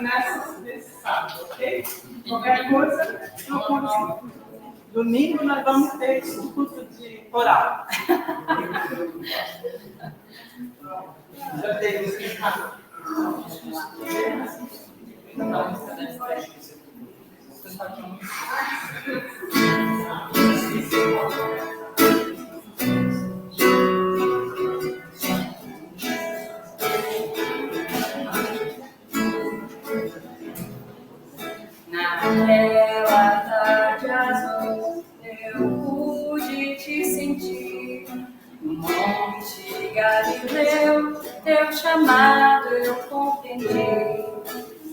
nesse sábado, ok? Qualquer coisa, procure. Domingo nós vamos ter um curso de oral. Já temos que ficar. Naquela tarde azul, eu pude te sentir. No Monte Galileu, teu chamado eu compreendi.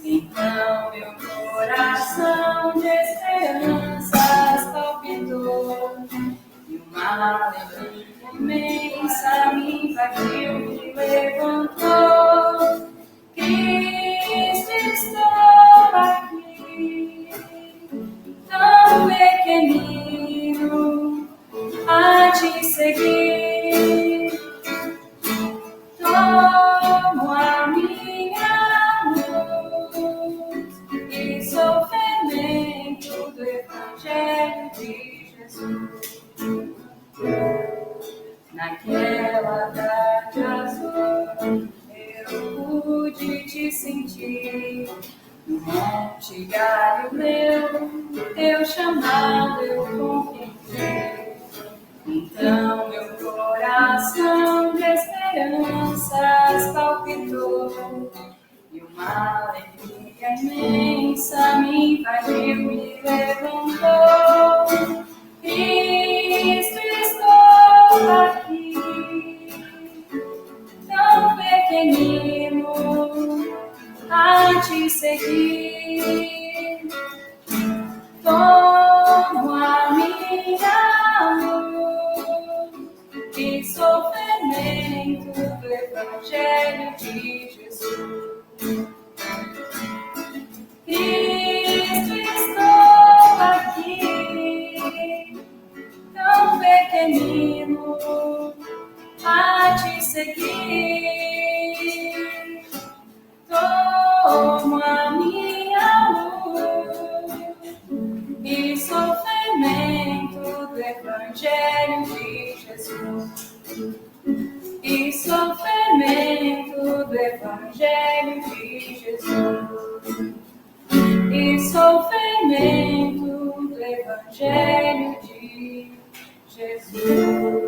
Então meu coração de esperanças palpitou. E uma alegria imensa me invadiu, me levantou. Cristo, estou aqui, tão pequenino, a te seguir. Tomo a minha luz e sou fermento do Evangelho de Jesus. Naquela tarde azul, eu pude te sentir. No Monte Galileu, teu chamado eu compreendi. Então meu coração de esperanças palpitou. E uma alegria imensa me invadiu, me levantou. Cristo, estou aqui, tão pequenino, a te seguir. Tomo a minha luz e sou fermento do Evangelho de Jesus. Cristo, estou aqui, tão pequenino, a te seguir. Tomo a minha luz e sou fermento do Evangelho de Jesus. E sou fermento do Evangelho de Jesus. E sou fermento do Evangelho de Jesus.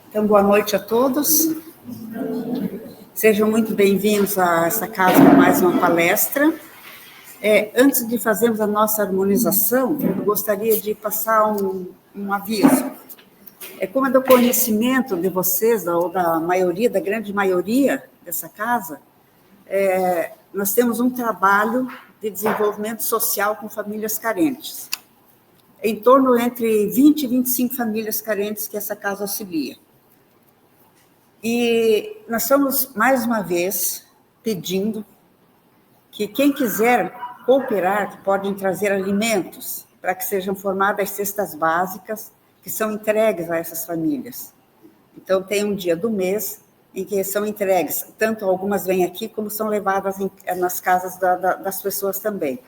Então, boa noite a todos. Sejam muito bem-vindos a essa casa para mais uma palestra. Antes de fazermos a nossa harmonização, eu gostaria de passar um aviso. Como é do conhecimento de vocês, ou da maioria, da grande maioria dessa casa, nós temos um trabalho de desenvolvimento social com famílias carentes. Em torno entre 20 e 25 famílias carentes que essa casa auxilia. E nós estamos, mais uma vez, pedindo que quem quiser cooperar, podem trazer alimentos para que sejam formadas cestas básicas que são entregues a essas famílias. Então, tem um dia do mês em que são entregues, tanto algumas vêm aqui, como são levadas nas casas das pessoas também.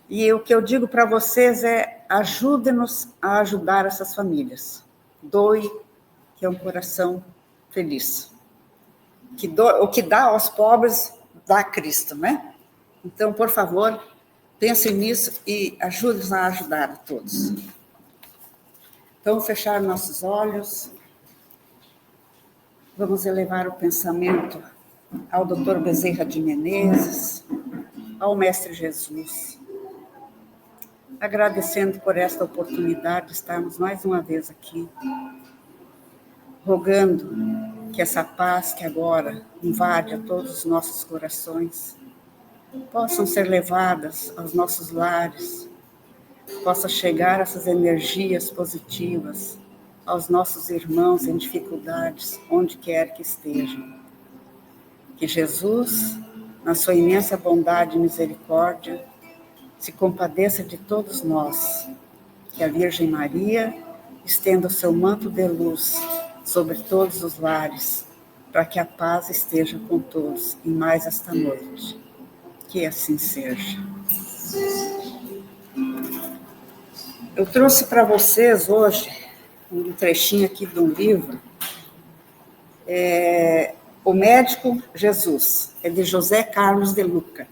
E o que eu digo para vocês ajude-nos a ajudar essas famílias. Doe, que é um coração feliz. O que dá aos pobres, dá a Cristo, né? Então, por favor, pensem nisso e ajude-nos a ajudar a todos. Então, vamos fechar nossos olhos. Vamos elevar o pensamento ao Dr. Bezerra de Menezes, ao Mestre Jesus, agradecendo por esta oportunidade de estarmos mais uma vez aqui, rogando que essa paz que agora invade a todos os nossos corações possam ser levadas aos nossos lares, possa chegar essas energias positivas aos nossos irmãos em dificuldades, onde quer que estejam. Que Jesus, na sua imensa bondade e misericórdia, se compadeça de todos nós. Que a Virgem Maria estenda o seu manto de luz sobre todos os lares, para que a paz esteja com todos, e mais esta noite. Que assim seja. Eu trouxe para vocês hoje um trechinho aqui de um livro, O Médico Jesus, é de José Carlos de Luca.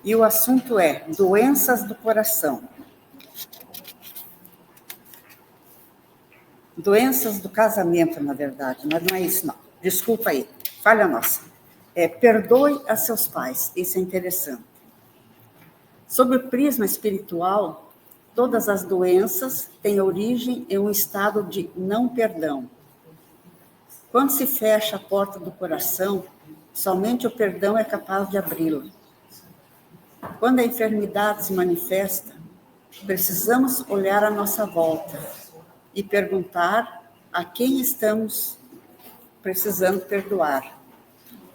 E o assunto é doenças do coração. Doenças do casamento, na verdade, mas não é isso, não. Desculpa aí, falha nossa. Perdoe a seus pais, isso é interessante. Sob o prisma espiritual, todas as doenças têm origem em um estado de não perdão. Quando se fecha a porta do coração, somente o perdão é capaz de abri-la. Quando a enfermidade se manifesta, precisamos olhar à nossa volta e perguntar a quem estamos precisando perdoar.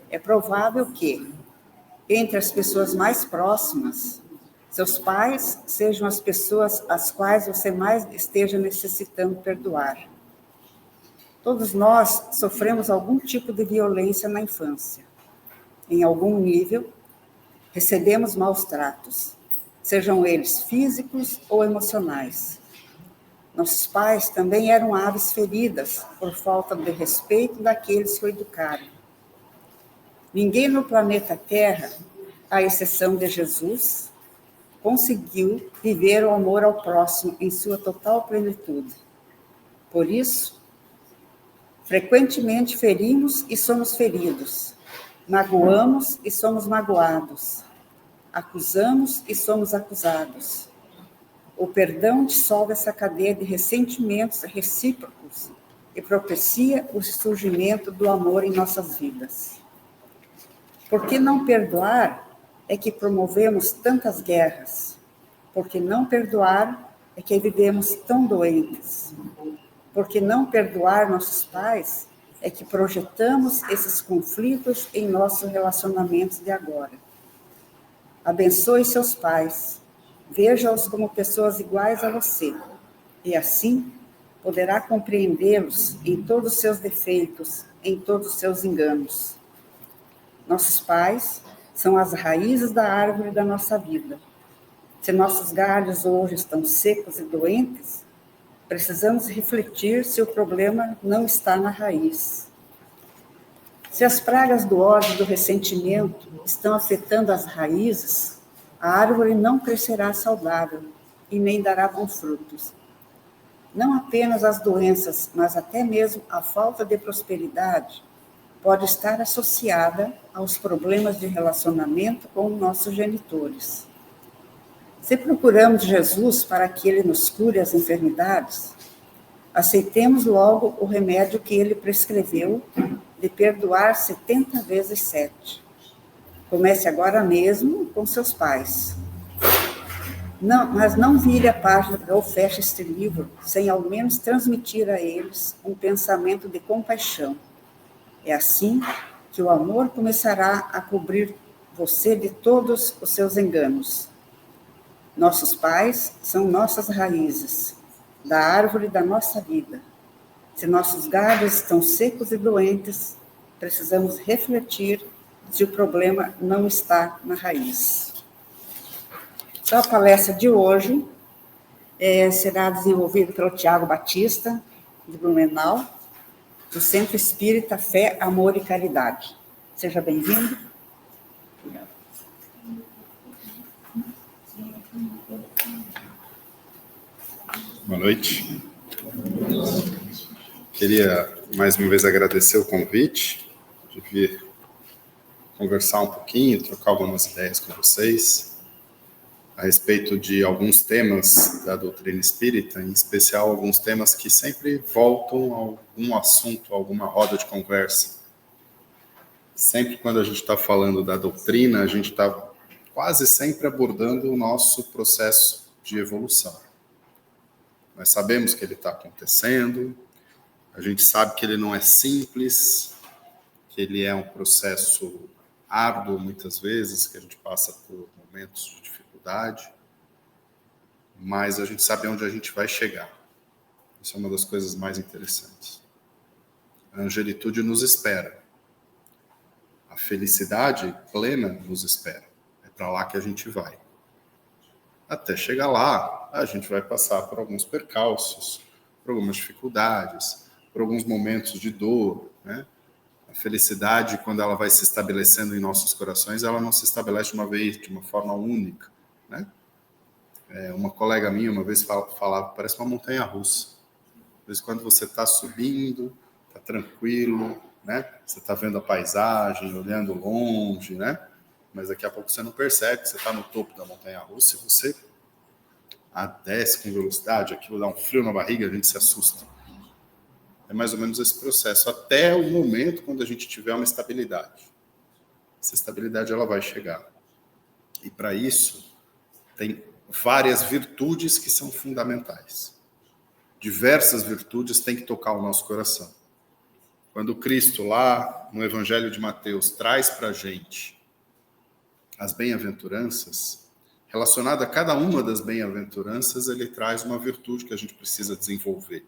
É provável que, entre as pessoas mais próximas, seus pais sejam as pessoas às quais você mais esteja necessitando perdoar. Todos nós sofremos algum tipo de violência na infância. Em algum nível, recebemos maus tratos, sejam eles físicos ou emocionais. Nossos pais também eram aves feridas por falta de respeito daqueles que o educaram. Ninguém no planeta Terra, à exceção de Jesus, conseguiu viver o amor ao próximo em sua total plenitude. Por isso, frequentemente ferimos e somos feridos, magoamos e somos magoados, acusamos e somos acusados. O perdão dissolve essa cadeia de ressentimentos recíprocos e propicia o surgimento do amor em nossas vidas. Por que não perdoar é que promovemos tantas guerras? Porque não perdoar é que vivemos tão doentes? Porque não perdoar nossos pais é que projetamos esses conflitos em nossos relacionamentos de agora? Abençoe seus pais. Veja-os como pessoas iguais a você, e assim poderá compreendê-los em todos os seus defeitos, em todos os seus enganos. Nossos pais são as raízes da árvore da nossa vida. Se nossos galhos hoje estão secos e doentes, precisamos refletir se o problema não está na raiz. Se as pragas do ódio e do ressentimento estão afetando as raízes, a árvore não crescerá saudável e nem dará bons frutos. Não apenas as doenças, mas até mesmo a falta de prosperidade pode estar associada aos problemas de relacionamento com nossos genitores. Se procuramos Jesus para que Ele nos cure as enfermidades, aceitemos logo o remédio que Ele prescreveu de perdoar 70 vezes 7. Comece agora mesmo com seus pais. Mas não vire a página ou feche este livro sem ao menos transmitir a eles um pensamento de compaixão. É assim que o amor começará a cobrir você de todos os seus enganos. Nossos pais são nossas raízes, da árvore da nossa vida. Se nossos galhos estão secos e doentes, precisamos refletir se o problema não está na raiz. Então, a palestra de hoje será desenvolvida pelo Tiago Batista, de Blumenau, do Centro Espírita Fé, Amor e Caridade. Seja bem-vindo. Boa noite. Queria, mais uma vez, agradecer o convite de vir conversar um pouquinho, trocar algumas ideias com vocês a respeito de alguns temas da doutrina espírita, em especial alguns temas que sempre voltam a algum assunto, a alguma roda de conversa. Sempre quando a gente está falando da doutrina, a gente está quase sempre abordando o nosso processo de evolução. Nós sabemos que ele está acontecendo, a gente sabe que ele não é simples, que ele é um processo árduo muitas vezes, que a gente passa por momentos de dificuldade, mas a gente sabe onde a gente vai chegar. Isso é uma das coisas mais interessantes. A angelitude nos espera. A felicidade plena nos espera. É para lá que a gente vai. Até chegar lá, a gente vai passar por alguns percalços, por algumas dificuldades, por alguns momentos de dor, né? A felicidade, quando ela vai se estabelecendo em nossos corações, ela não se estabelece de uma vez, de uma forma única, né? Uma colega minha uma vez falava, parece uma montanha-russa. Às vezes, quando você está subindo, está tranquilo, né? Você está vendo a paisagem, olhando longe, né? Mas daqui a pouco você não percebe que você está no topo da montanha-russa e você desce com velocidade, aquilo dá um frio na barriga, a gente se assusta. É mais ou menos esse processo, até o momento quando a gente tiver uma estabilidade. Essa estabilidade ela vai chegar. E para isso, tem várias virtudes que são fundamentais. Diversas virtudes têm que tocar o nosso coração. Quando Cristo, lá no Evangelho de Mateus, traz para a gente as bem-aventuranças, relacionado a cada uma das bem-aventuranças, ele traz uma virtude que a gente precisa desenvolver.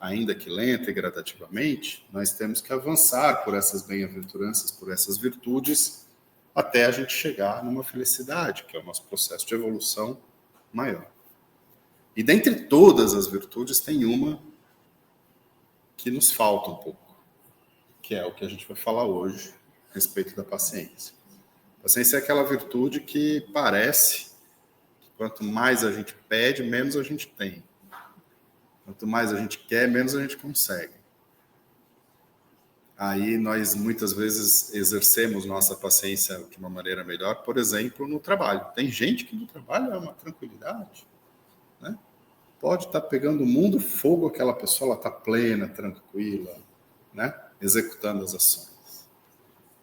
Ainda que lenta e gradativamente, nós temos que avançar por essas bem-aventuranças, por essas virtudes, até a gente chegar numa felicidade, que é o nosso processo de evolução maior. E dentre todas as virtudes, tem uma que nos falta um pouco, que é o que a gente vai falar hoje a respeito da paciência. A paciência é aquela virtude que parece que quanto mais a gente pede, menos a gente tem. Quanto mais a gente quer, menos a gente consegue. Aí nós muitas vezes exercemos nossa paciência de uma maneira melhor, por exemplo, no trabalho. Tem gente que no trabalho é uma tranquilidade, né? Pode estar pegando o mundo fogo, aquela pessoa ela está plena, tranquila, né? Executando as ações.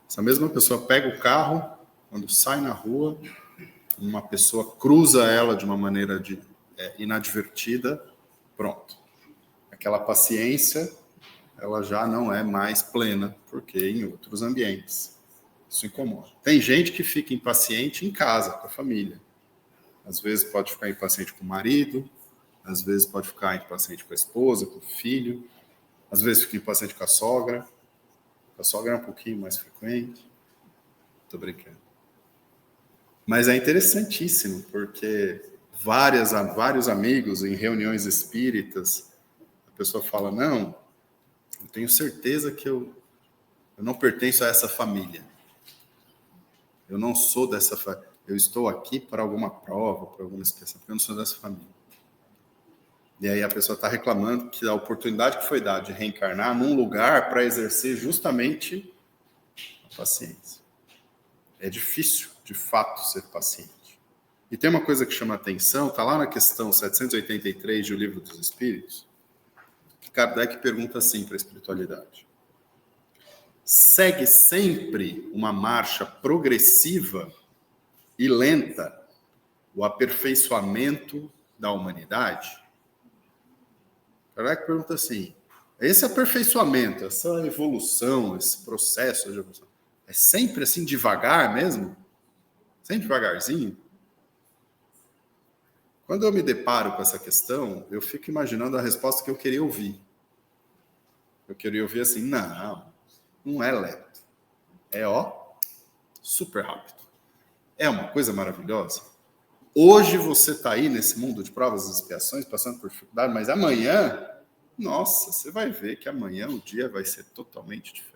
Essa mesma pessoa pega o carro, quando sai na rua, uma pessoa cruza ela de uma maneira inadvertida, pronto. Aquela paciência, ela já não é mais plena, porque em outros ambientes. Isso incomoda. Tem gente que fica impaciente em casa, com a família. Às vezes pode ficar impaciente com o marido, às vezes pode ficar impaciente com a esposa, com o filho, às vezes fica impaciente com a sogra. A sogra é um pouquinho mais frequente. Estou brincando. Mas é interessantíssimo, porque vários amigos em reuniões espíritas, a pessoa fala, não, eu tenho certeza que eu não pertenço a essa família. Eu não sou dessa família. Eu estou aqui para alguma prova, para alguma expiação, porque eu não sou dessa família. E aí a pessoa está reclamando que a oportunidade que foi dada de reencarnar num lugar para exercer justamente a paciência. É difícil, de fato, ser paciente. E tem uma coisa que chama atenção, está lá na questão 783 de O Livro dos Espíritos, que Kardec pergunta assim para a espiritualidade. Segue sempre uma marcha progressiva e lenta o aperfeiçoamento da humanidade? Kardec pergunta assim, esse aperfeiçoamento, essa evolução, esse processo de evolução, é sempre assim devagar mesmo? Sempre devagarzinho? Quando eu me deparo com essa questão, eu fico imaginando a resposta que eu queria ouvir. Eu queria ouvir assim, não é lento. É, super rápido. É uma coisa maravilhosa. Hoje você está aí nesse mundo de provas e expiações, passando por dificuldade, mas amanhã, nossa, você vai ver que amanhã o dia vai ser totalmente diferente.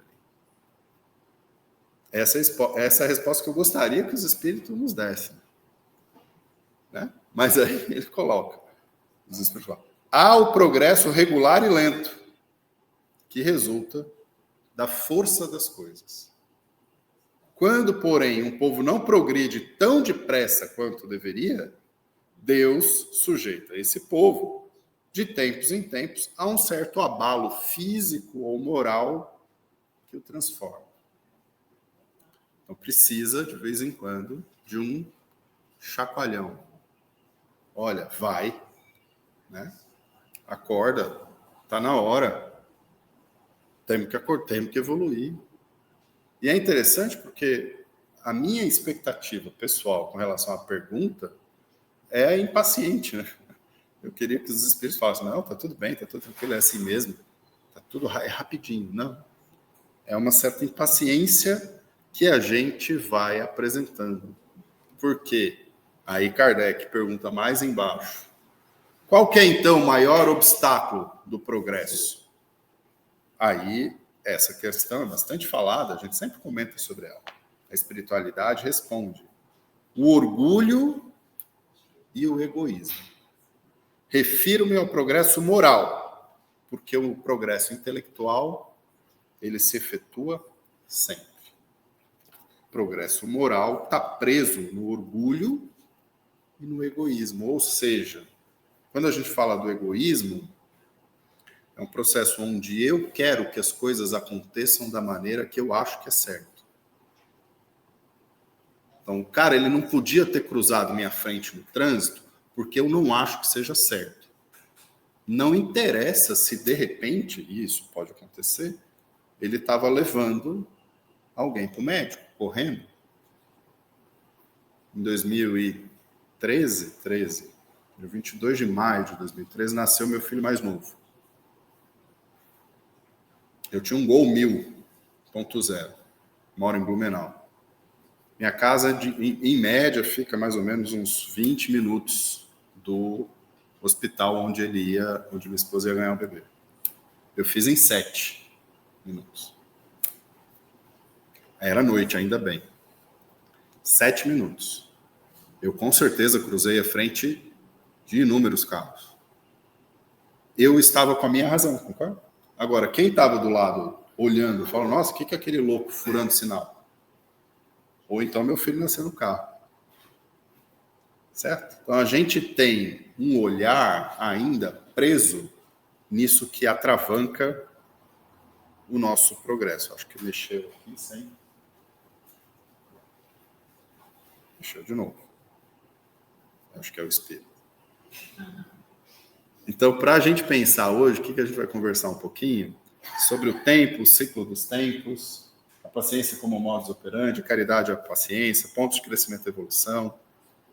Essa é a resposta que eu gostaria que os espíritos nos dessem. Né? Mas aí ele coloca, os espíritos falam, há o progresso regular e lento, que resulta da força das coisas. Quando, porém, um povo não progride tão depressa quanto deveria, Deus sujeita esse povo, de tempos em tempos, a um certo abalo físico ou moral que o transforma. Então precisa, de vez em quando, de um chacoalhão. Olha, vai, né? Acorda, está na hora. Temos que acordar, temos que evoluir. E é interessante porque a minha expectativa pessoal com relação à pergunta é impaciente, né? Eu queria que os espíritos falassem, não, tá tudo bem, tá tudo tranquilo, é assim mesmo, tá tudo rapidinho. Não. É uma certa impaciência que a gente vai apresentando. Por quê? Aí Kardec pergunta mais embaixo. Qual que é, então, o maior obstáculo do progresso? Aí, essa questão é bastante falada, a gente sempre comenta sobre ela. A espiritualidade responde. O orgulho e o egoísmo. Refiro-me ao progresso moral, porque o progresso intelectual, ele se efetua sempre. O progresso moral está preso no orgulho e no egoísmo. Ou seja, quando a gente fala do egoísmo, é um processo onde eu quero que as coisas aconteçam da maneira que eu acho que é certo. Então, o cara, ele não podia ter cruzado minha frente no trânsito porque eu não acho que seja certo. Não interessa se, de repente, e isso pode acontecer, ele estava levando alguém para o médico, correndo. Em 2013, no 22 de maio de 2013, nasceu meu filho mais novo. Eu tinha um Gol 1000.0, moro em Blumenau. Minha casa, em média, fica mais ou menos uns 20 minutos do hospital onde minha esposa ia ganhar o bebê. Eu fiz em 7 minutos. Era noite, ainda bem. 7 minutos. Eu, com certeza, cruzei a frente de inúmeros carros. Eu estava com a minha razão, concorda? Agora, quem estava do lado, olhando, falou, nossa, o que é aquele louco furando sinal? Ou então meu filho nasceu no carro. Certo? Então a gente tem um olhar ainda preso nisso que atravanca o nosso progresso. Acho que mexeu aqui sem... Mexeu de novo. Acho que é o espelho. Então, para a gente pensar hoje, o que a gente vai conversar um pouquinho sobre o tempo, o ciclo dos tempos, a paciência como modus operandi, a caridade e a paciência, pontos de crescimento e evolução.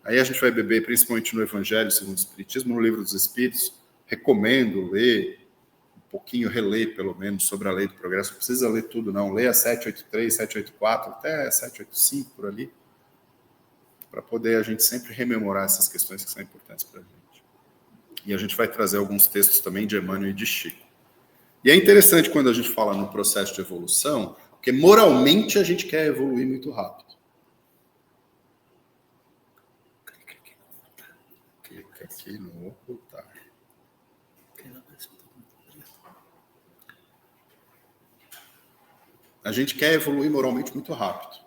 Aí a gente vai beber principalmente no Evangelho segundo o Espiritismo, no Livro dos Espíritos. Recomendo ler um pouquinho, reler pelo menos sobre a lei do progresso. Não precisa ler tudo, não. Leia 783, 784, até 785 por ali, para poder a gente sempre rememorar essas questões que são importantes para a gente. E a gente vai trazer alguns textos também de Emmanuel e de Chico. E é interessante quando a gente fala no processo de evolução, porque moralmente a gente quer evoluir muito rápido. Clica aqui no ocultar. A gente quer evoluir moralmente muito rápido.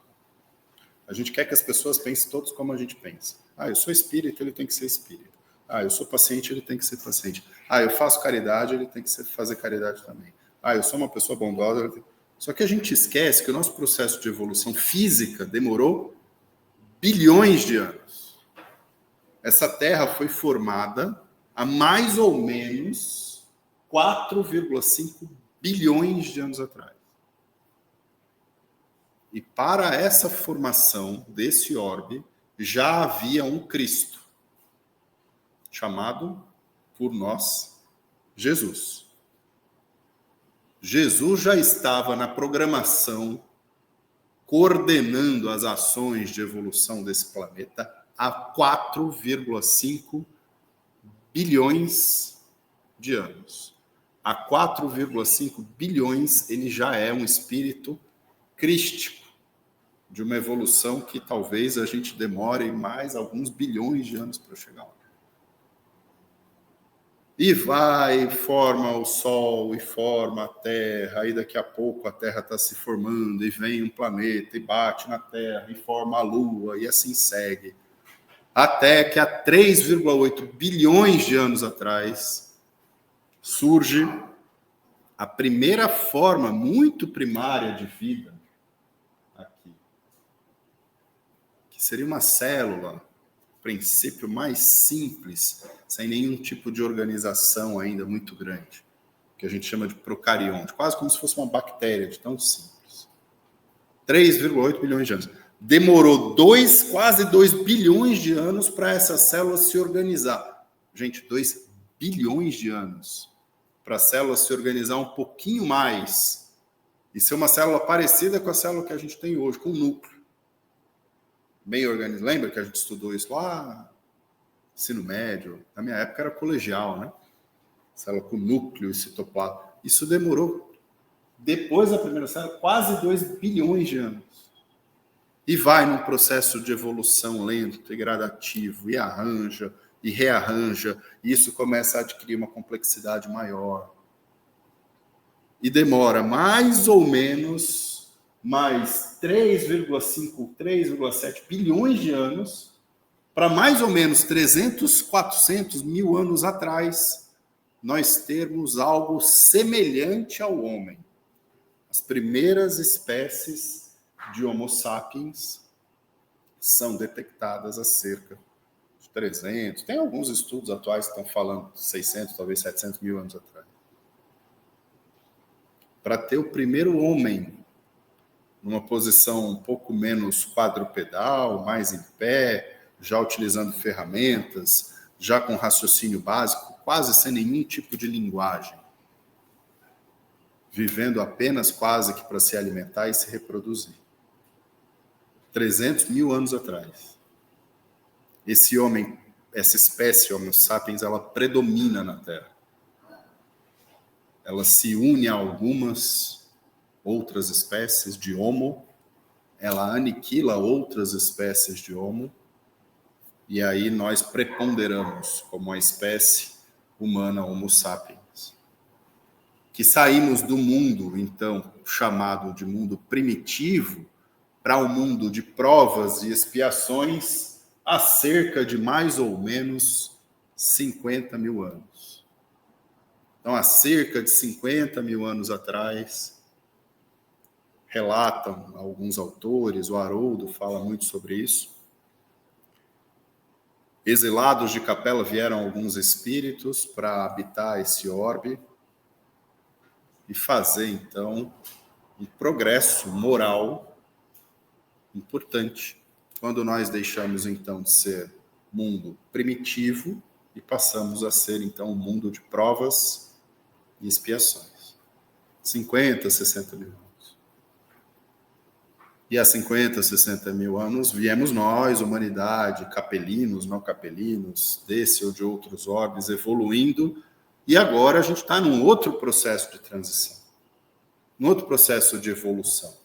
A gente quer que as pessoas pensem todos como a gente pensa. Ah, eu sou espírita, ele tem que ser espírita. Ah, eu sou paciente, ele tem que ser paciente. Ah, eu faço caridade, ele tem que fazer caridade também. Ah, eu sou uma pessoa bondosa. Só que a gente esquece que o nosso processo de evolução física demorou bilhões de anos. Essa Terra foi formada há mais ou menos 4,5 bilhões de anos atrás. E para essa formação desse orbe, já havia um Cristo, chamado por nós Jesus. Jesus já estava na programação, coordenando as ações de evolução desse planeta há 4,5 bilhões de anos. Há 4,5 bilhões ele já é um espírito crístico, de uma evolução que talvez a gente demore mais alguns bilhões de anos para chegar lá. E vai, forma o Sol, e forma a Terra, aí daqui a pouco a Terra está se formando, e vem um planeta, e bate na Terra, e forma a Lua, e assim segue. Até que há 3,8 bilhões de anos atrás, surge a primeira forma muito primária de vida aqui, que seria uma célula, princípio mais simples, sem nenhum tipo de organização ainda muito grande. que a gente chama de procarionte, quase como se fosse uma bactéria, de tão simples. 3,8 bilhões de anos. Demorou quase 2 bilhões de anos para essa célula se organizar. Gente, 2 bilhões de anos para a célula se organizar um pouquinho mais e ser uma célula parecida com a célula que a gente tem hoje, com o núcleo. Bem organizado. Lembra que a gente estudou isso lá? Ensino médio. Na minha época era colegial, né? Célula com núcleo e citoplasma. Isso demorou, depois da primeira célula, quase 2 bilhões de anos. E vai num processo de evolução lento e gradativo, e arranja, e rearranja, e isso começa a adquirir uma complexidade maior. E demora mais ou menos mais 3,5, 3,7 bilhões de anos para mais ou menos 300, 400 mil anos atrás nós termos algo semelhante ao homem. As primeiras espécies de Homo sapiens são detectadas há cerca de 300. Tem alguns estudos atuais que estão falando de 600, talvez 700 mil anos atrás. Para ter o primeiro homem numa posição um pouco menos quadrupedal, mais em pé, já utilizando ferramentas, já com raciocínio básico, quase sem nenhum tipo de linguagem, vivendo apenas quase que para se alimentar e se reproduzir. 300 mil anos atrás. Esse homem, essa espécie Homo sapiens, ela predomina na Terra. Ela se une a algumas outras espécies de Homo, ela aniquila outras espécies de Homo, e aí nós preponderamos como a espécie humana Homo sapiens. Que saímos do mundo, então, chamado de mundo primitivo, para o mundo de provas e expiações há cerca de mais ou menos 50 mil anos. Então, há cerca de 50 mil anos atrás, relatam alguns autores, o Haroldo fala muito sobre isso, exilados de Capela vieram alguns espíritos para habitar esse orbe e fazer, então, um progresso moral importante, quando nós deixamos, então, de ser mundo primitivo e passamos a ser, então, um mundo de provas e expiações. 50, 60 mil anos. E há 50, 60 mil anos viemos nós, humanidade, capelinos, não capelinos, desse ou de outros orbes, evoluindo, e agora a gente está num outro processo de transição, num outro processo de evolução.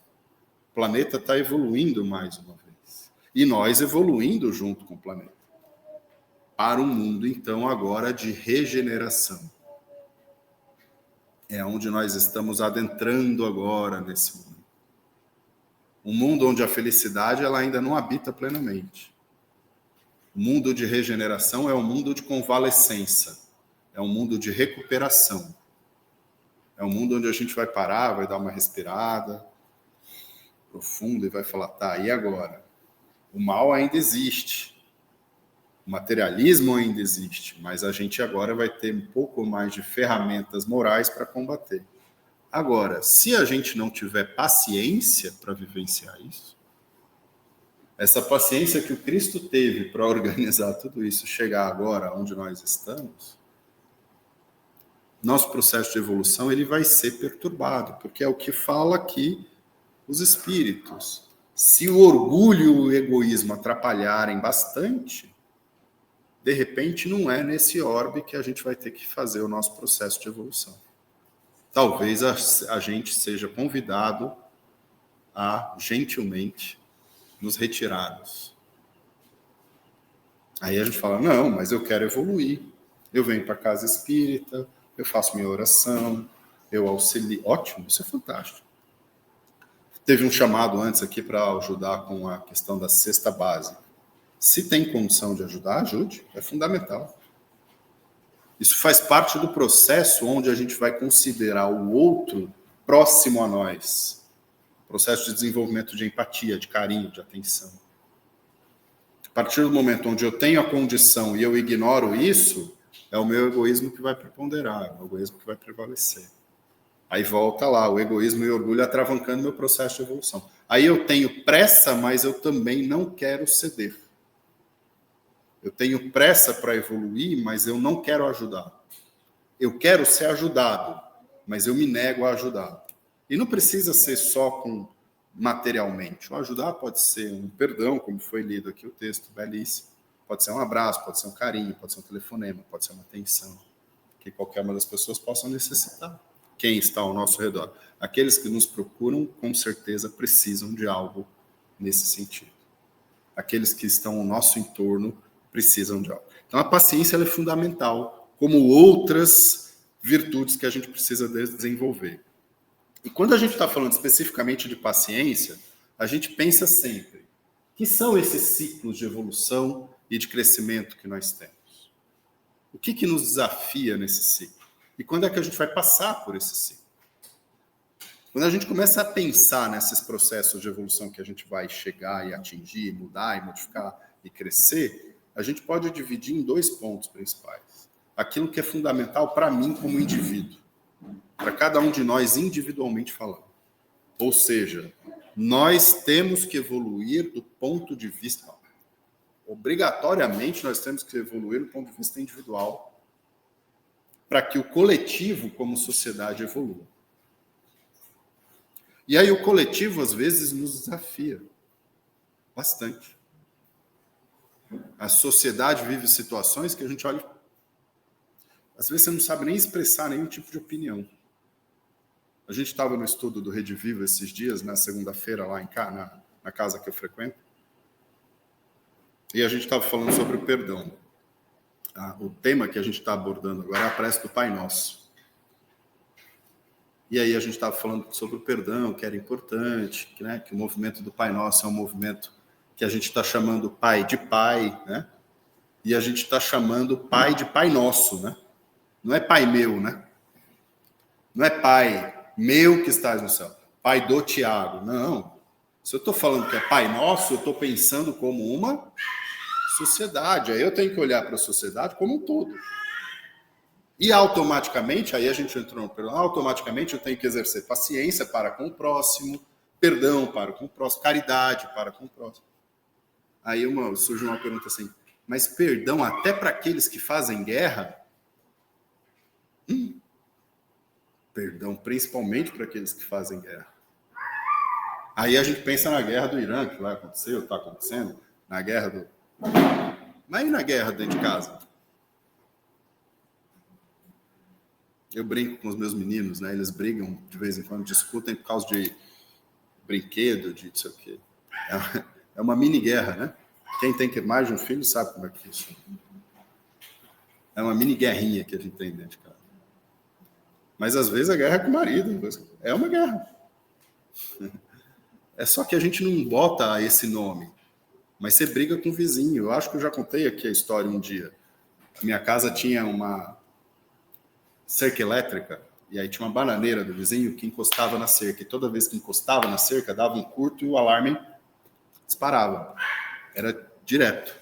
O planeta está evoluindo mais uma vez. E nós evoluindo junto com o planeta. Para um mundo, então, agora de regeneração. É onde nós estamos adentrando agora nesse mundo. Um mundo onde a felicidade ela ainda não habita plenamente. O mundo de regeneração é um mundo de convalescença. É um mundo de recuperação. É um mundo onde a gente vai parar, vai dar uma respirada profunda e vai falar, tá, e agora? O mal ainda existe. O materialismo ainda existe, mas a gente agora vai ter um pouco mais de ferramentas morais para combater. Agora, se a gente não tiver paciência para vivenciar isso, essa paciência que o Cristo teve para organizar tudo isso, chegar agora onde nós estamos, nosso processo de evolução ele vai ser perturbado, porque é o que fala aqui os espíritos. Se o orgulho e o egoísmo atrapalharem bastante, de repente não é nesse orbe que a gente vai ter que fazer o nosso processo de evolução. Talvez a gente seja convidado a, gentilmente, nos retirarmos. Aí a gente fala, não, mas eu quero evoluir. Eu venho para a casa espírita, eu faço minha oração, eu auxilio. Ótimo, isso é fantástico. Teve um chamado antes aqui para ajudar com a questão da cesta básica. Se tem condição de ajudar, ajude, é fundamental. Isso faz parte do processo onde a gente vai considerar o outro próximo a nós. Processo de desenvolvimento de empatia, de carinho, de atenção. A partir do momento onde eu tenho a condição e eu ignoro isso, é o meu egoísmo que vai preponderar, é o egoísmo que vai prevalecer. Aí volta lá, o egoísmo e o orgulho atravancando meu processo de evolução. Aí eu tenho pressa, mas eu também não quero ceder. Eu tenho pressa para evoluir, mas eu não quero ajudar. Eu quero ser ajudado, mas eu me nego a ajudar. E não precisa ser só com materialmente. O ajudar pode ser um perdão, como foi lido aqui o texto, belíssimo. Pode ser um abraço, pode ser um carinho, pode ser um telefonema, pode ser uma atenção, que qualquer uma das pessoas possa necessitar. Quem está ao nosso redor? Aqueles que nos procuram, com certeza, precisam de algo nesse sentido. Aqueles que estão ao nosso entorno precisam de algo. Então, a paciência ela é fundamental, como outras virtudes que a gente precisa desenvolver. E quando a gente está falando especificamente de paciência, a gente pensa sempre, que são esses ciclos de evolução e de crescimento que nós temos? O que nos desafia nesse ciclo? E quando é que a gente vai passar por esse ciclo? Quando a gente começa a pensar nesses processos de evolução que a gente vai chegar e atingir, mudar e modificar e crescer, a gente pode dividir em 2 pontos principais. Aquilo que é fundamental para mim como indivíduo, para cada um de nós individualmente falando. Ou seja, nós temos que evoluir do ponto de vista... Obrigatoriamente, nós temos que evoluir do ponto de vista individual para que o coletivo, como sociedade, evolua. E aí o coletivo, às vezes, nos desafia bastante. A sociedade vive situações que a gente olha... Às vezes você não sabe nem expressar nenhum tipo de opinião. A gente estava no estudo do Rede Viva esses dias, na segunda-feira, lá na casa que eu frequento, e a gente estava falando sobre o perdão. O tema que a gente está abordando agora é a prece do Pai Nosso. E aí a gente estava falando sobre o perdão, que era importante, né? Que o movimento do Pai Nosso é um movimento que a gente está chamando Pai de Pai, né? E a gente está chamando Pai de Pai Nosso, né? Não é Pai meu, né? Não é Pai meu que estás no céu, Pai do Tiago, não. Se eu estou falando que é Pai Nosso, eu estou pensando como uma sociedade. Aí eu tenho que olhar para a sociedade como um todo. E automaticamente, aí a gente entrou no perdão, automaticamente eu tenho que exercer paciência para com o próximo, perdão para com o próximo, caridade para com o próximo. Aí surge uma pergunta assim, mas perdão até para aqueles que fazem guerra? Perdão principalmente para aqueles que fazem guerra. Aí a gente pensa na guerra do Irã, que vai acontecer, ou está acontecendo, na guerra do... Mas e na guerra dentro de casa? Eu brinco com os meus meninos, né? Eles brigam de vez em quando, discutem por causa de brinquedo, de não sei o quê. É uma mini-guerra, né? Quem tem mais de um filho sabe como é que é isso. É uma mini-guerrinha que a gente tem dentro de casa. Mas às vezes a guerra é com o marido. É uma guerra. É só que a gente não bota esse nome. Mas você briga com o vizinho. Eu acho que eu já contei aqui a história um dia. A minha casa tinha uma cerca elétrica, e aí tinha uma bananeira do vizinho que encostava na cerca. E toda vez que encostava na cerca, dava um curto e o alarme disparava. Era direto.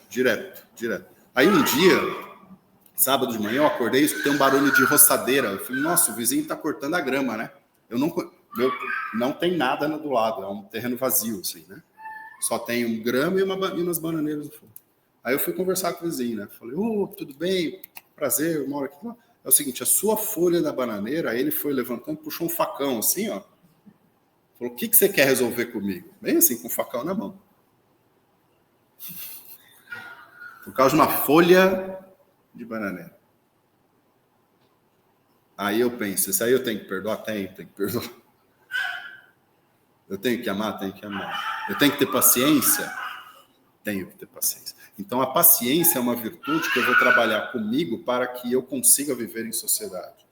Aí um dia, sábado de manhã, eu acordei e escutei um barulho de roçadeira. Eu falei, nossa, o vizinho está cortando a grama, né? Não tem nada do lado, é um terreno vazio, assim, né? Só tem um grama e umas bananeiras no fundo. Aí eu fui conversar com o vizinho, né? Falei, tudo bem, prazer, eu moro aqui. É o seguinte, a sua folha da bananeira, aí ele foi levantando, puxou um facão assim, ó. Falou, o que você quer resolver comigo? Bem assim, com o facão na mão. Por causa de uma folha de bananeira. Aí eu penso, isso aí eu tenho que perdoar? Tenho que perdoar. Eu tenho que amar? Tenho que amar. Eu tenho que ter paciência? Tenho que ter paciência. Então, a paciência é uma virtude que eu vou trabalhar comigo para que eu consiga viver em sociedade.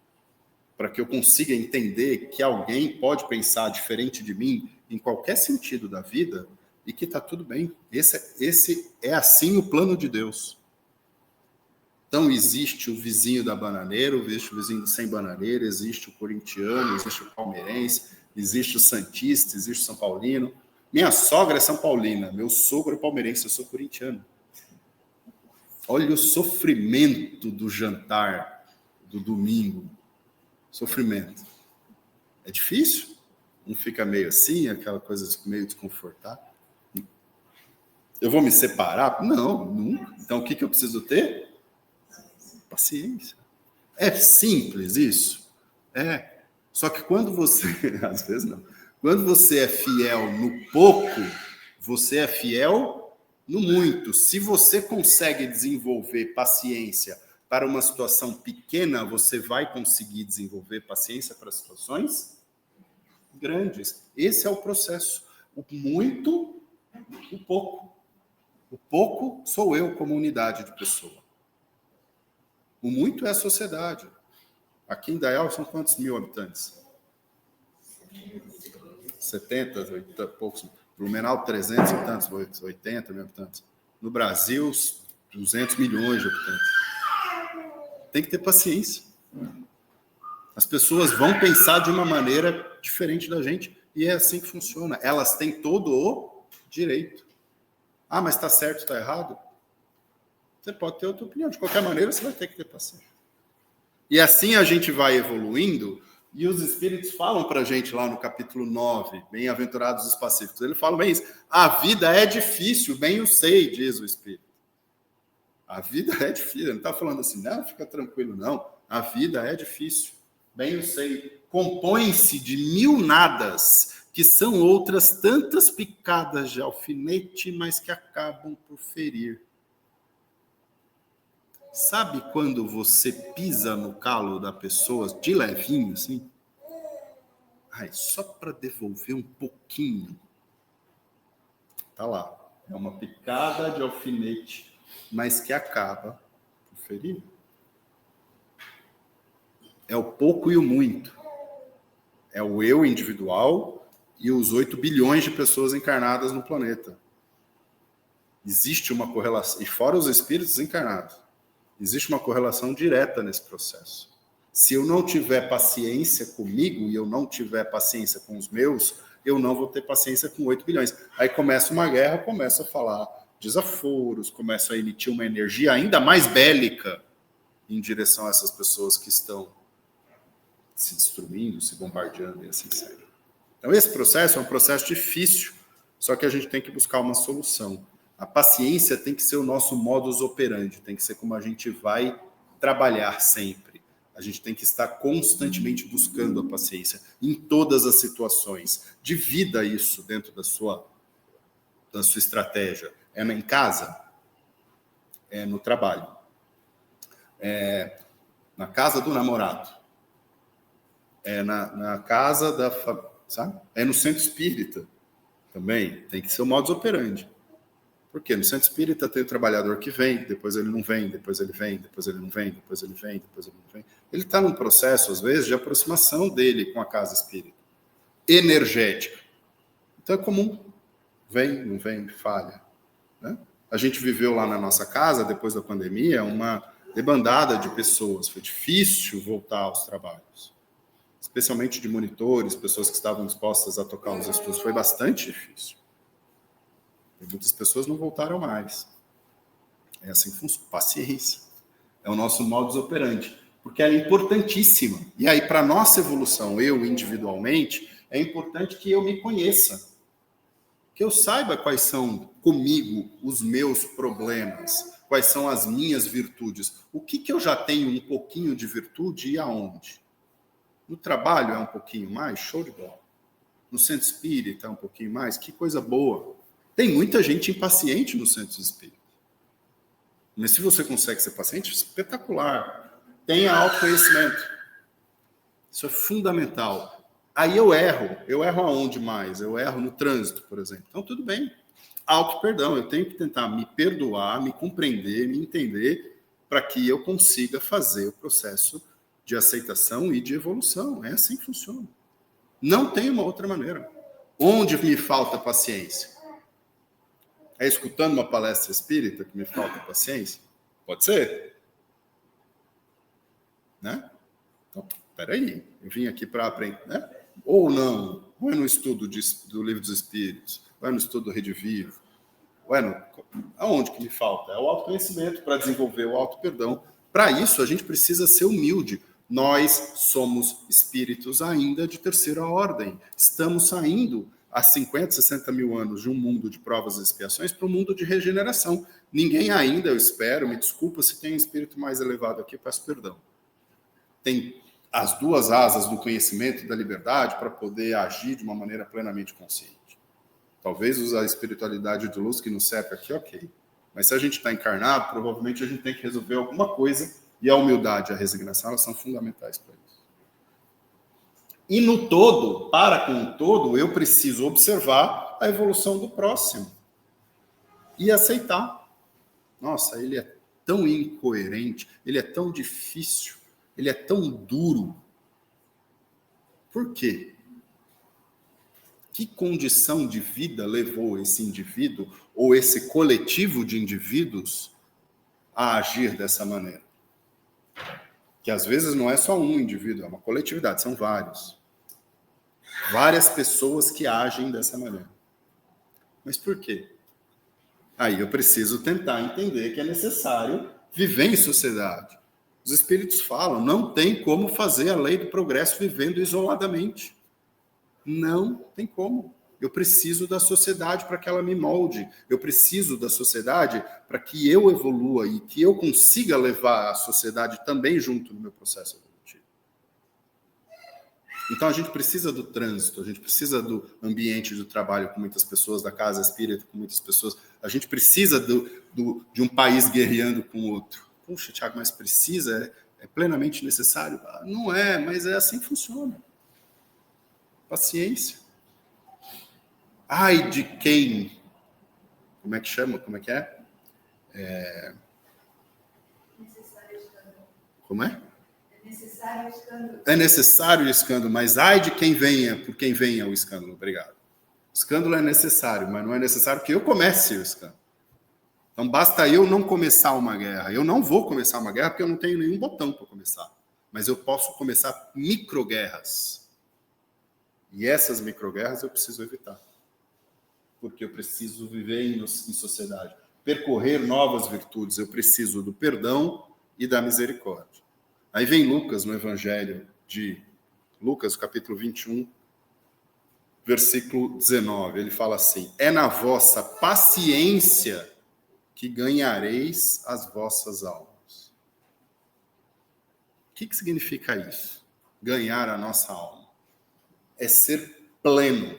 Para que eu consiga entender que alguém pode pensar diferente de mim em qualquer sentido da vida e que está tudo bem. Esse é assim o plano de Deus. Então, existe o vizinho da bananeira, existe o vizinho sem bananeira, existe o corintiano, existe o palmeirense, existe o santista, existe o São Paulino. Minha sogra é São Paulina, meu sogro é palmeirense, eu sou corintiano. Olha o sofrimento do jantar do domingo. Sofrimento. É difícil. Um fica meio assim, aquela coisa meio desconfortável. Eu vou me separar? Não, nunca. Então, o que eu preciso ter? Paciência. É simples isso? É. Só que quando você... Às vezes não. Quando você é fiel no pouco, você é fiel no muito. Se você consegue desenvolver paciência para uma situação pequena, você vai conseguir desenvolver paciência para situações grandes. Esse é o processo. O muito, o pouco. O pouco sou eu como unidade de pessoa. O muito é a sociedade. Aqui em Dayal são quantos mil habitantes? 70, 80, poucos. Blumenau, 300 e tantos, 80 mil habitantes. No Brasil, 200 milhões de habitantes. Tem que ter paciência. As pessoas vão pensar de uma maneira diferente da gente. E é assim que funciona. Elas têm todo o direito. Ah, mas está certo, está errado? Você pode ter outra opinião. De qualquer maneira, você vai ter que ter paciência. E assim a gente vai evoluindo. E os Espíritos falam para a gente lá no capítulo 9, Bem-aventurados os pacíficos. Ele fala bem isso. A vida é difícil, bem eu sei, diz o Espírito. A vida é difícil. Ele não está falando assim, não, fica tranquilo, não. A vida é difícil, bem eu sei. Compõe-se de 1000 nadas, que são outras tantas picadas de alfinete, mas que acabam por ferir. Sabe quando você pisa no calo da pessoa de levinho, assim? Ai, só para devolver um pouquinho. Tá lá. É uma picada de alfinete, mas que acaba por ferir. É o pouco e o muito. É o eu individual e os 8 bilhões de pessoas encarnadas no planeta. Existe uma correlação, e fora os espíritos encarnados. Existe uma correlação direta nesse processo. Se eu não tiver paciência comigo e eu não tiver paciência com os meus, eu não vou ter paciência com 8 bilhões. Aí começa uma guerra, começa a falar desaforos, começa a emitir uma energia ainda mais bélica em direção a essas pessoas que estão se destruindo, se bombardeando e assim segue. Então esse processo é um processo difícil, só que a gente tem que buscar uma solução. A paciência tem que ser o nosso modus operandi, tem que ser como a gente vai trabalhar sempre. A gente tem que estar constantemente buscando a paciência em todas as situações. Divida isso dentro da sua estratégia. É em casa? É no trabalho. É na casa do namorado. É na casa da família, sabe? É no centro espírita também. Tem que ser o modus operandi. Porque no centro espírita tem o trabalhador que vem, depois ele não vem, depois ele vem, depois ele não vem, depois ele vem, depois ele não vem. Ele está num processo, às vezes, de aproximação dele com a casa espírita, energética. Então é comum. Vem, não vem, falha. Né? A gente viveu lá na nossa casa, depois da pandemia, uma debandada de pessoas. Foi difícil voltar aos trabalhos. Especialmente de monitores, pessoas que estavam dispostas a tocar os estudos. Foi bastante difícil. E muitas pessoas não voltaram mais. É assim que funciona. Paciência. É o nosso modus operandi. Porque ela é importantíssima. E aí, para a nossa evolução, eu individualmente, é importante que eu me conheça. Que eu saiba quais são, comigo, os meus problemas. Quais são as minhas virtudes. O que eu já tenho um pouquinho de virtude e aonde? No trabalho é um pouquinho mais? Show de bola. No centro espírita é um pouquinho mais? Que coisa boa. Tem muita gente impaciente no centro espírita. Mas se você consegue ser paciente, espetacular. Tenha autoconhecimento. Isso é fundamental. Aí eu erro. Eu erro aonde mais? Eu erro no trânsito, por exemplo. Então, tudo bem. Auto-perdão. Eu tenho que tentar me perdoar, me compreender, me entender, para que eu consiga fazer o processo de aceitação e de evolução. É assim que funciona. Não tem uma outra maneira. Onde me falta paciência? É escutando uma palestra espírita que me falta paciência? Pode ser. Né? Então, peraí, eu vim aqui para aprender. Né? Ou não, ou é no estudo do Livro dos Espíritos, ou é no estudo do Rede Vivo. Aonde que me falta? É o autoconhecimento para desenvolver o auto-perdão. Para isso, a gente precisa ser humilde. Nós somos espíritos ainda de terceira ordem. Estamos saindo há 50, 60 mil anos de um mundo de provas e expiações para um mundo de regeneração. Ninguém ainda, eu espero, me desculpa se tem um espírito mais elevado aqui, peço perdão. Tem as duas asas do conhecimento e da liberdade para poder agir de uma maneira plenamente consciente. Talvez usar a espiritualidade de luz que nos serve aqui, ok. Mas se a gente está encarnado, provavelmente a gente tem que resolver alguma coisa, e a humildade e a resignação, elas são fundamentais para isso. E no todo, para com o todo, eu preciso observar a evolução do próximo. E aceitar. Nossa, ele é tão incoerente, ele é tão difícil, ele é tão duro. Por quê? Que condição de vida levou esse indivíduo ou esse coletivo de indivíduos a agir dessa maneira? Que às vezes não é só um indivíduo, é uma coletividade, são vários. Várias pessoas que agem dessa maneira. Mas por quê? Aí eu preciso tentar entender que é necessário viver em sociedade. Os espíritos falam, não tem como fazer a lei do progresso vivendo isoladamente. Não tem como. Eu preciso da sociedade para que ela me molde. Eu preciso da sociedade para que eu evolua e que eu consiga levar a sociedade também junto no meu processo evolutivo. Então a gente precisa do trânsito, a gente precisa do ambiente do trabalho com muitas pessoas, da casa espírita com muitas pessoas. A gente precisa de um país guerreando com o outro. Puxa, Tiago, mas precisa? É plenamente necessário? Não é, mas é assim que funciona. Paciência. Ai de quem? Como é que chama? Como é que é? Como é? É necessário o escândalo. É necessário o escândalo, mas ai de quem venha, por quem venha o escândalo. Obrigado. O escândalo é necessário, mas não é necessário que eu comece o escândalo. Então basta eu não começar uma guerra. Eu não vou começar uma guerra porque eu não tenho nenhum botão para começar. Mas eu posso começar microguerras. E essas microguerras eu preciso evitar. Porque eu preciso viver em sociedade. Percorrer novas virtudes. Eu preciso do perdão e da misericórdia. Aí vem Lucas no Evangelho de Lucas, capítulo 21, versículo 19. Ele fala assim, é na vossa paciência que ganhareis as vossas almas. O que significa isso? Ganhar a nossa alma. É ser pleno.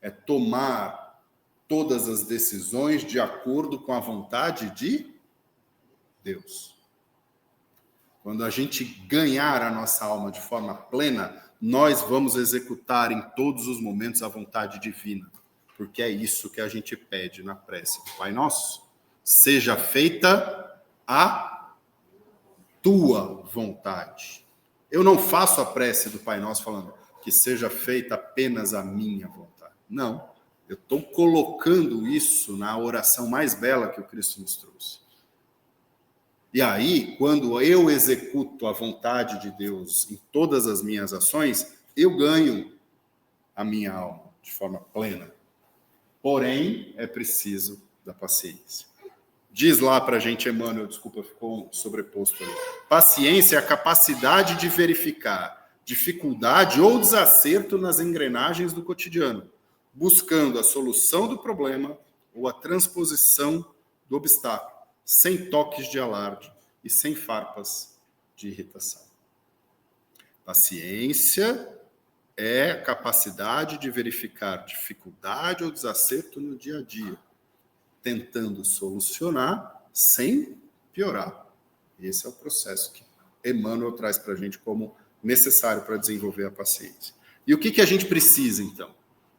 É tomar todas as decisões de acordo com a vontade de Deus. Quando a gente ganhar a nossa alma de forma plena, nós vamos executar em todos os momentos a vontade divina. Porque é isso que a gente pede na prece do Pai Nosso. Seja feita a tua vontade. Eu não faço a prece do Pai Nosso falando que seja feita apenas a minha vontade. Não. Eu estou colocando isso na oração mais bela que o Cristo nos trouxe. E aí, quando eu executo a vontade de Deus em todas as minhas ações, eu ganho a minha alma de forma plena. Porém, é preciso da paciência. Diz lá para a gente, Emmanuel, desculpa, ficou sobreposto ali. Paciência é a capacidade de verificar dificuldade ou desacerto nas engrenagens do cotidiano, buscando a solução do problema ou a transposição do obstáculo, sem toques de alarde e sem farpas de irritação. Paciência é a capacidade de verificar dificuldade ou desacerto no dia a dia, tentando solucionar sem piorar. Esse é o processo que Emmanuel traz para a gente como necessário para desenvolver a paciência. E o que a gente precisa, então?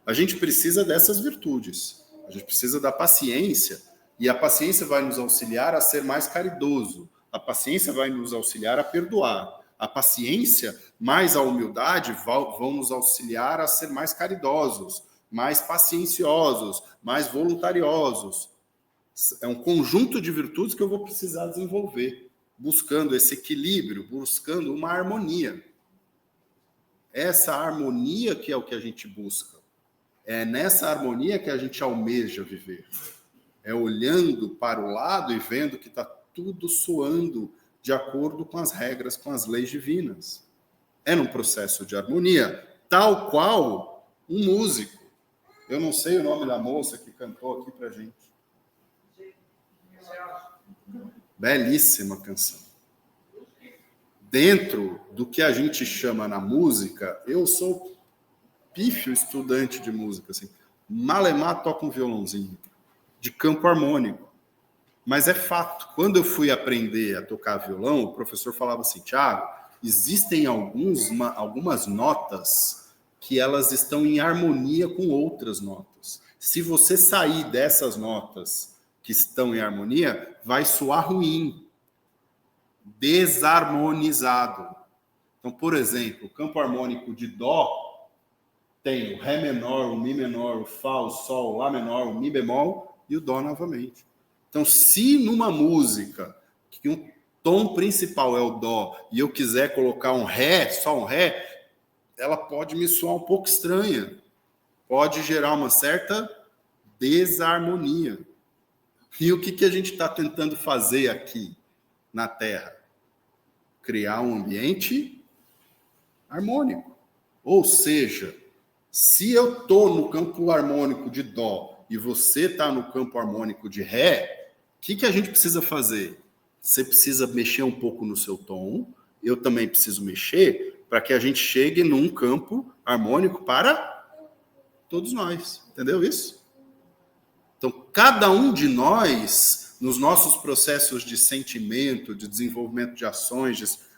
A gente precisa dessas virtudes. A gente precisa da paciência, e a paciência vai nos auxiliar a ser mais caridoso. A paciência vai nos auxiliar a perdoar. A paciência, mais a humildade, vão nos auxiliar a ser mais caridosos, mais pacienciosos, mais voluntariosos. É um conjunto de virtudes que eu vou precisar desenvolver, buscando esse equilíbrio, buscando uma harmonia. Essa harmonia que é o que a gente busca. É nessa harmonia que a gente almeja viver. é olhando para o lado e vendo que está tudo soando de acordo com as regras, com as leis divinas. É num processo de harmonia, tal qual um músico. Eu não sei o nome da moça que cantou aqui pra gente. Belíssima canção. Dentro do que a gente chama na música, eu sou pífio estudante de música, assim. Malemar toca um violãozinho de campo harmônico. Mas é fato, quando eu fui aprender a tocar violão, o professor falava assim, Thiago, existem algumas notas que elas estão em harmonia com outras notas. Se você sair dessas notas que estão em harmonia, vai soar ruim, desarmonizado. Então, por exemplo, o campo harmônico de Dó tem o Ré menor, o Mi menor, o Fá, o Sol, o Lá menor, o Mi bemol e o Dó novamente. Então, se numa música que um tom principal é o Dó e eu quiser colocar um Ré, só um Ré, ela pode me soar um pouco estranha. Pode gerar uma certa desarmonia. E o que a gente está tentando fazer aqui na Terra? Criar um ambiente harmônico. Ou seja, se eu estou no campo harmônico de Dó e você está no campo harmônico de Ré, o que a gente precisa fazer? Você precisa mexer um pouco no seu tom, eu também preciso mexer para que a gente chegue num campo harmônico para todos nós. Entendeu isso? Então, cada um de nós, nos nossos processos de sentimento, de desenvolvimento de ações,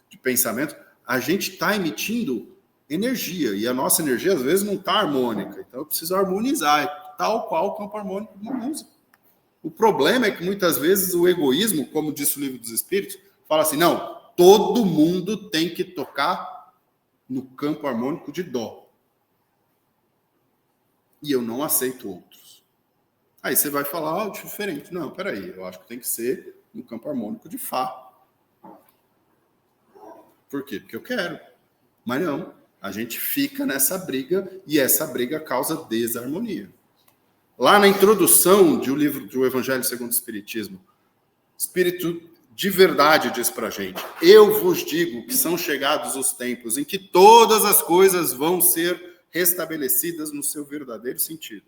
de pensamento, a gente está emitindo energia. E a nossa energia, às vezes, não está harmônica. Então, eu preciso harmonizar, tal qual o campo harmônico de uma música. O problema é que, muitas vezes, o egoísmo, como disse o Livro dos Espíritos, fala assim, não, todo mundo tem que tocar no campo harmônico de Dó. E eu não aceito outros. Aí você vai falar, diferente. Não, peraí, eu acho que tem que ser no campo harmônico de Fá. Por quê? Porque eu quero. Mas não, a gente fica nessa briga e essa briga causa desarmonia. Lá na introdução do livro do Evangelho segundo o Espiritismo, o Espírito de verdade diz pra gente, eu vos digo que são chegados os tempos em que todas as coisas vão ser restabelecidas no seu verdadeiro sentido,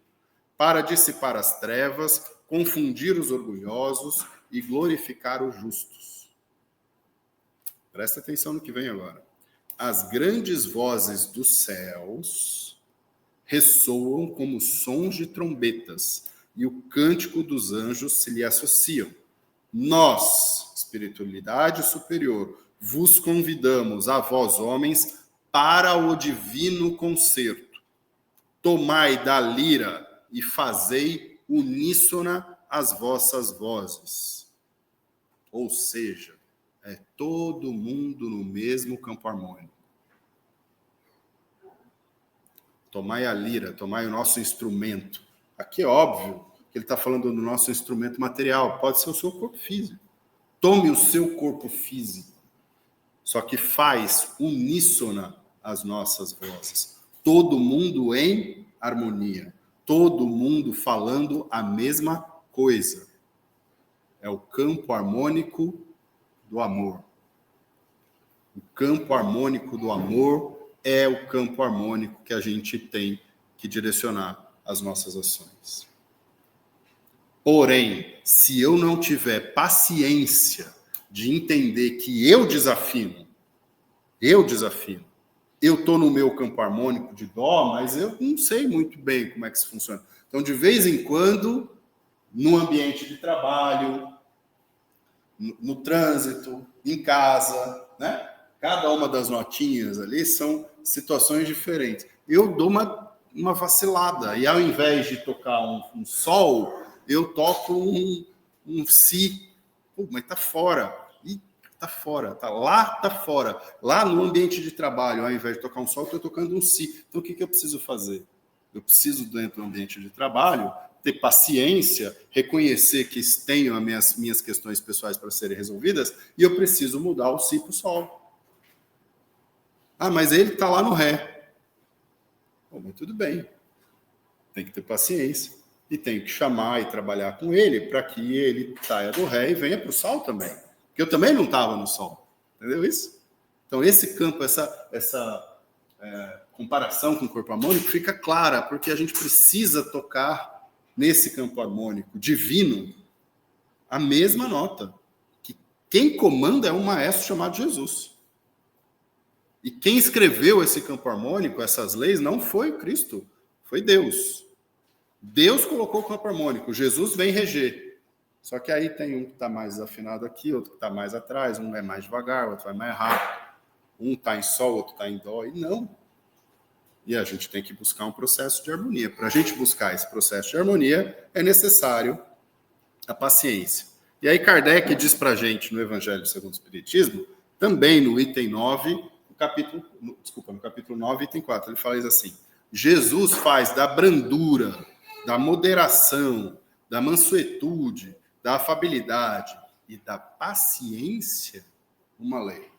para dissipar as trevas, confundir os orgulhosos e glorificar os justos. Presta atenção no que vem agora. As grandes vozes dos céus ressoam como sons de trombetas, e o cântico dos anjos se lhe associam. Nós, espiritualidade superior, vos convidamos, a vós homens, para o divino concerto. Tomai da lira e fazei uníssona as vossas vozes. Ou seja, é todo mundo no mesmo campo harmônico. Tomai a lira, tomai o nosso instrumento. Aqui é óbvio que ele está falando do nosso instrumento material, pode ser o seu corpo físico. Tome o seu corpo físico, só que faz uníssona as nossas vozes. Todo mundo em harmonia, todo mundo falando a mesma coisa. É o campo harmônico do amor. O campo harmônico do amor é o campo harmônico que a gente tem que direcionar as nossas ações. Porém, se eu não tiver paciência de entender que eu desafino, eu estou no meu campo harmônico de Dó, mas eu não sei muito bem como é que isso funciona. Então, de vez em quando, no ambiente de trabalho, no trânsito, em casa, né? Cada uma das notinhas ali são situações diferentes. Eu dou uma vacilada, e ao invés de tocar um sol, eu toco um si. Pô, mas tá fora. Ih, tá fora. Tá fora. Lá no ambiente de trabalho, ao invés de tocar um sol, eu estou tocando um si. Então, o que eu preciso fazer? Eu preciso, dentro do ambiente de trabalho, ter paciência, reconhecer que tenho as minhas questões pessoais para serem resolvidas, e eu preciso mudar o si para o sol. Ah, mas ele está lá no Ré. Bom, mas tudo bem. Tem que ter paciência. e tenho que chamar e trabalhar com ele para que ele saia do ré e venha para o sol também. Porque eu também não estava no sol. Entendeu isso? Então, esse campo, essa comparação com o corpo harmônico fica clara, porque a gente precisa tocar nesse campo harmônico divino a mesma nota. Que quem comanda é um maestro chamado Jesus. E quem escreveu esse campo harmônico, essas leis, não foi Cristo, foi Deus. Deus colocou o campo harmônico, Jesus vem reger. Só que aí tem um que está mais afinado aqui, outro que está mais atrás, um é mais devagar, outro vai mais rápido. Um está em sol, outro está em dó, e não. E a gente tem que buscar um processo de harmonia. Para a gente buscar esse processo de harmonia, é necessário a paciência. E aí Kardec diz para a gente, no Evangelho segundo o Espiritismo, também no item 9, no capítulo 9, item 4, ele fala isso assim: Jesus faz da brandura, da moderação, da mansuetude, da afabilidade e da paciência uma lei.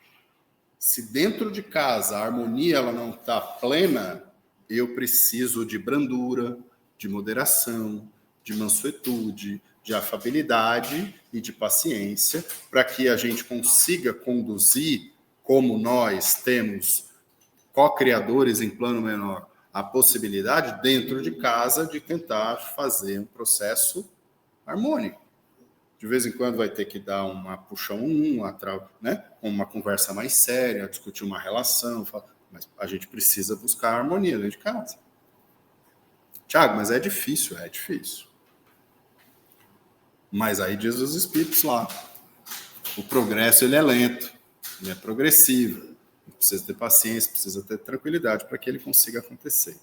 Se dentro de casa a harmonia ela não está plena, eu preciso de brandura, de moderação, de mansuetude, de afabilidade e de paciência, para que a gente consiga conduzir, como nós temos co-criadores em plano menor, a possibilidade dentro de casa de tentar fazer um processo harmônico. De vez em quando vai ter que dar uma puxão, né? Uma conversa mais séria, discutir uma relação, mas a gente precisa buscar a harmonia dentro de casa. Tiago, mas é difícil. Mas aí diz os espíritos lá, o progresso ele é lento, ele é progressivo, precisa ter paciência, precisa ter tranquilidade para que ele consiga acontecer.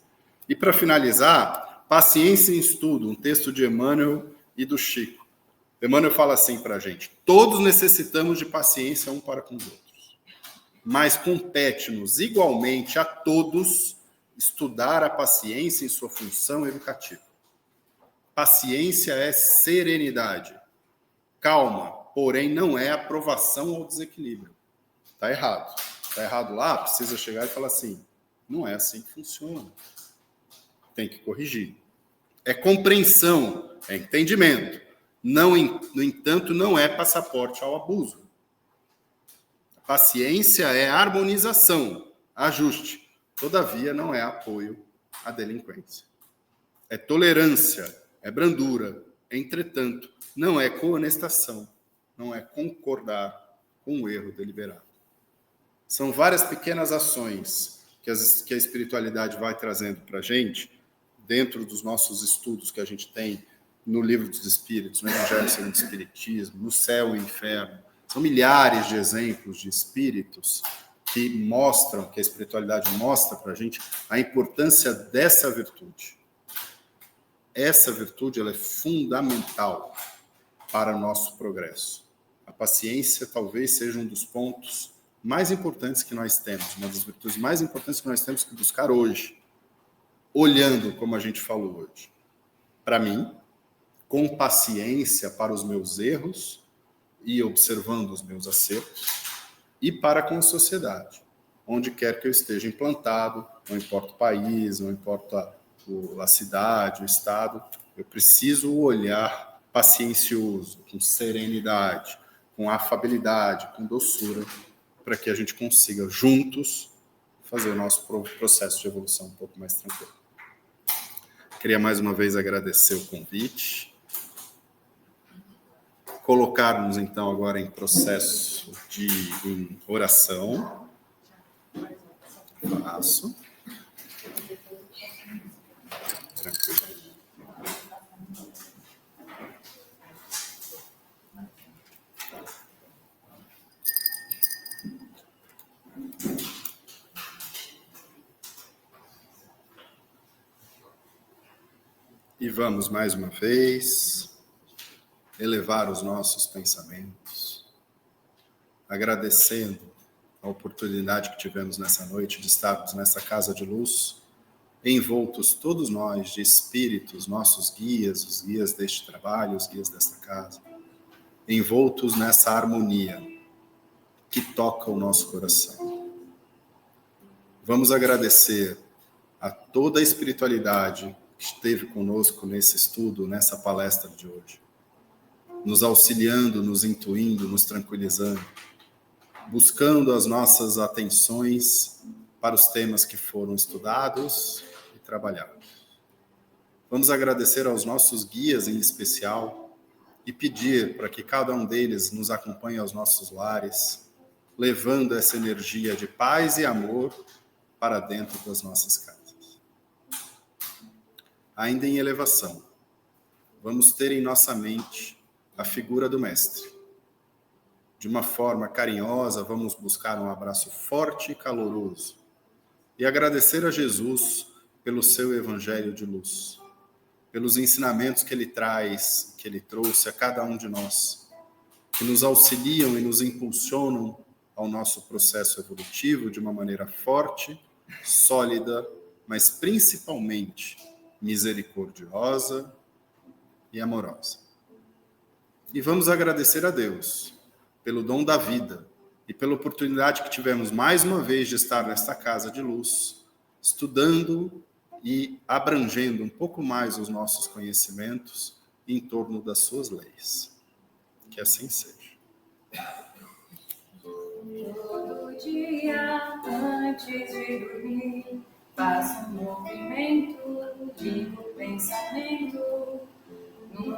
E para finalizar, paciência em estudo, um texto de Emmanuel e do Chico. Emmanuel fala assim para a gente: todos necessitamos de paciência um para com os outros, mas compete-nos igualmente a todos estudar a paciência em sua função educativa. Paciência é serenidade. Calma, porém não é aprovação ao desequilíbrio. Está errado. Está errado lá, precisa chegar e falar assim: não é assim que funciona. Tem que corrigir. É compreensão, é entendimento. Não, no entanto, não é passaporte ao abuso. A paciência é harmonização, ajuste. Todavia, não é apoio à delinquência. É tolerância, é brandura. Entretanto, não é coonestação, não é concordar com o erro deliberado. São várias pequenas ações que a espiritualidade vai trazendo para a gente, dentro dos nossos estudos que a gente tem no Livro dos Espíritos, no Evangelho segundo o Espiritismo, no Céu e Inferno. São milhares de exemplos de espíritos que mostram, que a espiritualidade mostra para a gente a importância dessa virtude. Essa virtude ela é fundamental para o nosso progresso. A paciência talvez seja um dos pontos mais importantes que nós temos, uma das virtudes mais importantes que nós temos que buscar hoje, olhando como a gente falou hoje. Para mim, com paciência para os meus erros e observando os meus acertos, e para com a sociedade, onde quer que eu esteja implantado, não importa o país, não importa a cidade, o estado, eu preciso olhar paciencioso, com serenidade, com afabilidade, com doçura, para que a gente consiga juntos fazer o nosso processo de evolução um pouco mais tranquilo. Queria mais uma vez agradecer o convite. Colocarmos, então, agora em processo de oração. Faço. Tranquilo. E vamos, mais uma vez, elevar os nossos pensamentos, agradecendo a oportunidade que tivemos nessa noite de estarmos nessa casa de luz, envoltos todos nós de espíritos, nossos guias, os guias deste trabalho, os guias desta casa, envoltos nessa harmonia que toca o nosso coração. Vamos agradecer a toda a espiritualidade que esteve conosco nesse estudo, nessa palestra de hoje, nos auxiliando, nos intuindo, nos tranquilizando, buscando as nossas atenções para os temas que foram estudados e trabalhados. Vamos agradecer aos nossos guias em especial e pedir para que cada um deles nos acompanhe aos nossos lares, levando essa energia de paz e amor para dentro das nossas casas. Ainda em elevação, vamos ter em nossa mente a figura do Mestre. De uma forma carinhosa, vamos buscar um abraço forte e caloroso e agradecer a Jesus pelo seu evangelho de luz, pelos ensinamentos que ele traz, que ele trouxe a cada um de nós, que nos auxiliam e nos impulsionam ao nosso processo evolutivo de uma maneira forte, sólida, mas principalmente misericordiosa e amorosa. E vamos agradecer a Deus pelo dom da vida e pela oportunidade que tivemos mais uma vez de estar nesta casa de luz, estudando e abrangendo um pouco mais os nossos conhecimentos em torno das suas leis. Que assim seja. Todo dia, antes de dormir, faço um movimento, ligo o pensamento.